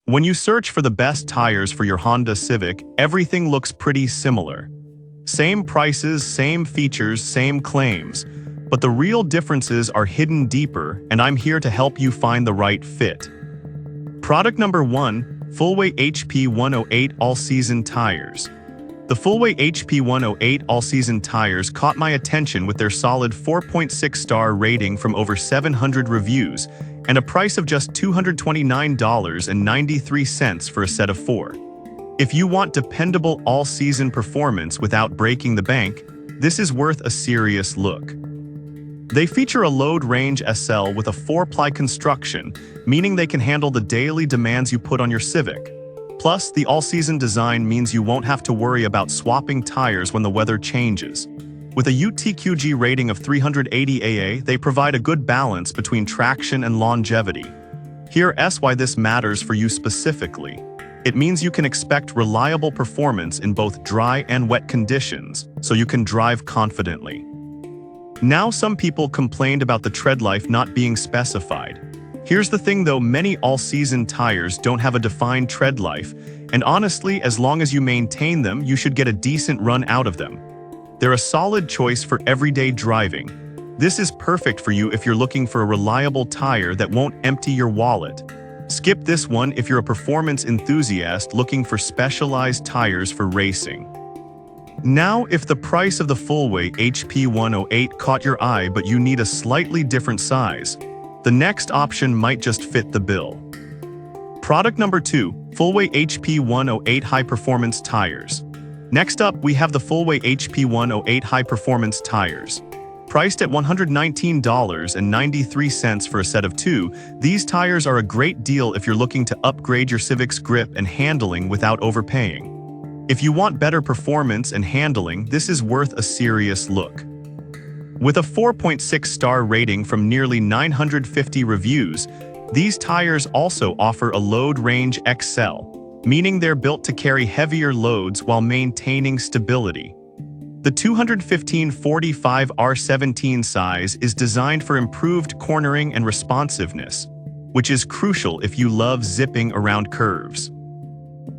When you search for the best tires for your Honda Civic, everything looks pretty similar. Same prices, same features, same claims. But the real differences are hidden deeper, and I'm here to help you find the right fit. Product number 1, Full-Weight HP 108 All-Season Tires. The Full-Weight HP 108 All-Season Tires caught my attention with their solid 4.6-star rating from over 700 reviews, and a price of just $229.93 for a set of 4. If you want dependable all-season performance without breaking the bank, this is worth a serious look. They feature a load range SL with a 4-ply construction, meaning they can handle the daily demands you put on your Civic. Plus, the all-season design means you won't have to worry about swapping tires when the weather changes. With a UTQG rating of 380 AA, they provide a good balance between traction and longevity. Here's why this matters for you specifically. It means you can expect reliable performance in both dry and wet conditions, so you can drive confidently. Now, some people complained about the tread life not being specified. Here's the thing though, many all-season tires don't have a defined tread life, and honestly, as long as you maintain them, you should get a decent run out of them. They're a solid choice for everyday driving. This is perfect for you if you're looking for a reliable tire that won't empty your wallet. Skip this one if you're a performance enthusiast looking for specialized tires for racing. Now, if the price of the Full-Weight HP 108 caught your eye but you need a slightly different size, the next option might just fit the bill. Product number 2, Full-Weight HP 108 High Performance Tires. Next up, we have the Full-Weight HP 108 High Performance Tires. Priced at $119.93 for a set of 2, these tires are a great deal if you're looking to upgrade your Civic's grip and handling without overpaying. If you want better performance and handling, this is worth a serious look. With a 4.6-star rating from nearly 950 reviews, these tires also offer a load range XL, meaning they're built to carry heavier loads while maintaining stability. The 215/45 R17 size is designed for improved cornering and responsiveness, which is crucial if you love zipping around curves.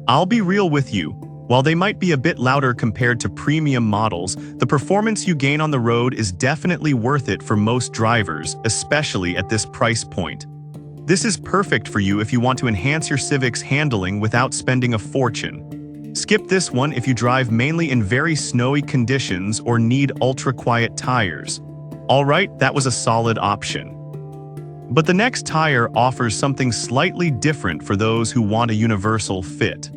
I'll be real with you. While they might be a bit louder compared to premium models, the performance you gain on the road is definitely worth it for most drivers, especially at this price point. This is perfect for you if you want to enhance your Civic's handling without spending a fortune. Skip this one if you drive mainly in very snowy conditions or need ultra-quiet tires. Alright, that was a solid option. But the next tire offers something slightly different for those who want a universal fit.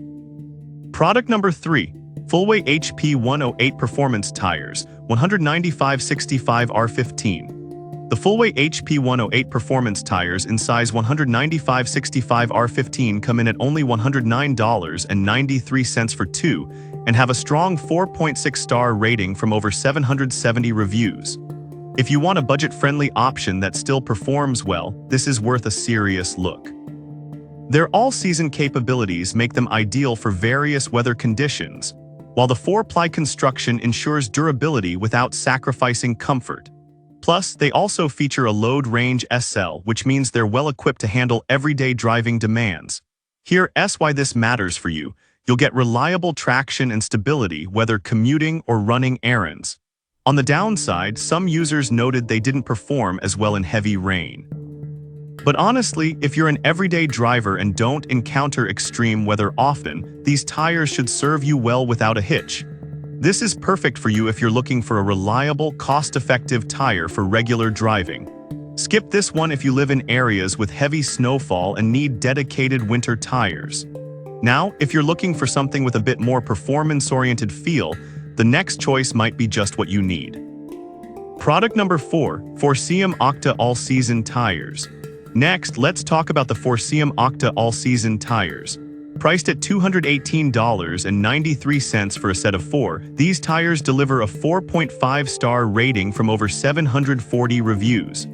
Product number 3, Full-Weight HP 108 Performance Tires, 195/65 R15. The Full-Weight HP 108 Performance Tires in size 195/65 R15 come in at only $109.93 for 2 and have a strong 4.6-star rating from over 770 reviews. If you want a budget-friendly option that still performs well, this is worth a serious look. Their all-season capabilities make them ideal for various weather conditions, while the 4-ply construction ensures durability without sacrificing comfort. Plus, they also feature a load range SL, which means they're well equipped to handle everyday driving demands. Here's why this matters for you. You'll get reliable traction and stability whether commuting or running errands. On the downside, some users noted they didn't perform as well in heavy rain. But honestly, if you're an everyday driver and don't encounter extreme weather often, these tires should serve you well without a hitch. This is perfect for you if you're looking for a reliable, cost-effective tire for regular driving. Skip this one if you live in areas with heavy snowfall and need dedicated winter tires. Now, if you're looking for something with a bit more performance-oriented feel, the next choice might be just what you need. Product number 4, Forcium Octa All-Season Tires. Next, let's talk about the Forcium Octa All-Season Tires. Priced at $218.93 for a set of 4, these tires deliver a 4.5-star rating from over 740 reviews.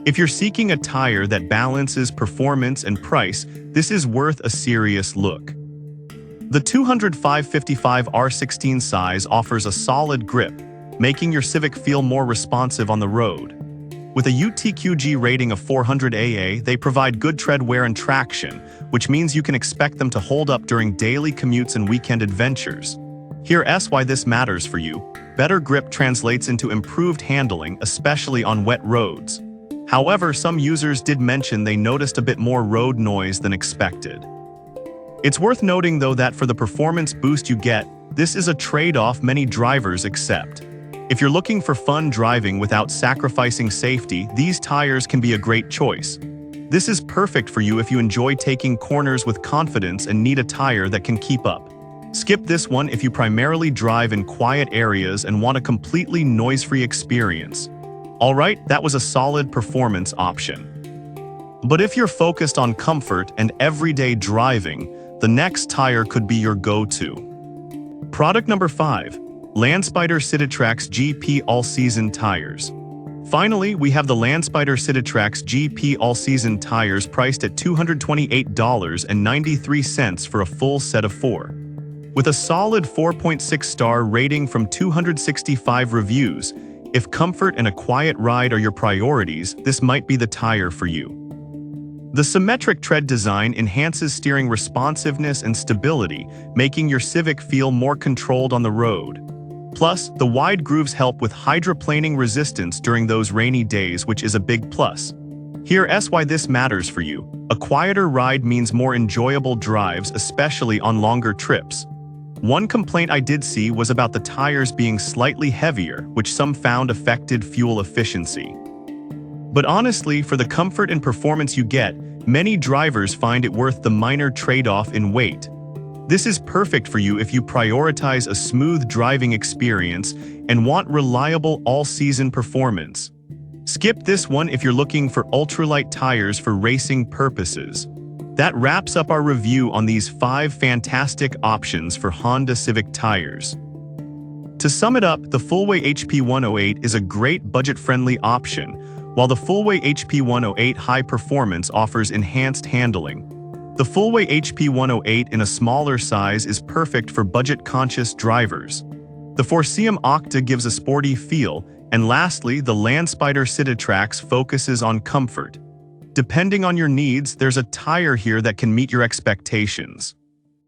If you're seeking a tire that balances performance and price, this is worth a serious look. The 205/55 R16 size offers a solid grip, making your Civic feel more responsive on the road. With a UTQG rating of 400 AA, they provide good tread wear and traction, which means you can expect them to hold up during daily commutes and weekend adventures. Here's why this matters for you. Better grip translates into improved handling, especially on wet roads. However, some users did mention they noticed a bit more road noise than expected. It's worth noting though that for the performance boost you get, this is a trade-off many drivers accept. If you're looking for fun driving without sacrificing safety, these tires can be a great choice. This is perfect for you if you enjoy taking corners with confidence and need a tire that can keep up. Skip this one if you primarily drive in quiet areas and want a completely noise-free experience. Alright, that was a solid performance option. But if you're focused on comfort and everyday driving, the next tire could be your go-to. Product number 5. Landspider Civitrax GP All-Season Tires. Finally, we have the Landspider Civitrax GP All-Season Tires priced at $228.93 for a full set of 4. With a solid 4.6-star rating from 265 reviews, if comfort and a quiet ride are your priorities, this might be the tire for you. The symmetric tread design enhances steering responsiveness and stability, making your Civic feel more controlled on the road. Plus, the wide grooves help with hydroplaning resistance during those rainy days, which is a big plus. Here's why this matters for you. A quieter ride means more enjoyable drives, especially on longer trips. One complaint I did see was about the tires being slightly heavier, which some found affected fuel efficiency. But honestly, for the comfort and performance you get, many drivers find it worth the minor trade-off in weight. This is perfect for you if you prioritize a smooth driving experience and want reliable all-season performance. Skip this one if you're looking for ultralight tires for racing purposes. That wraps up our review on these 5 fantastic options for Honda Civic tires. To sum it up, the Fullway HP108 is a great budget-friendly option, while the Fullway HP108 High Performance offers enhanced handling. The Fullway HP108 in a smaller size is perfect for budget-conscious drivers. The Forcium Octa gives a sporty feel, and lastly, the Landspider Civitrax focuses on comfort. Depending on your needs, there's a tire here that can meet your expectations.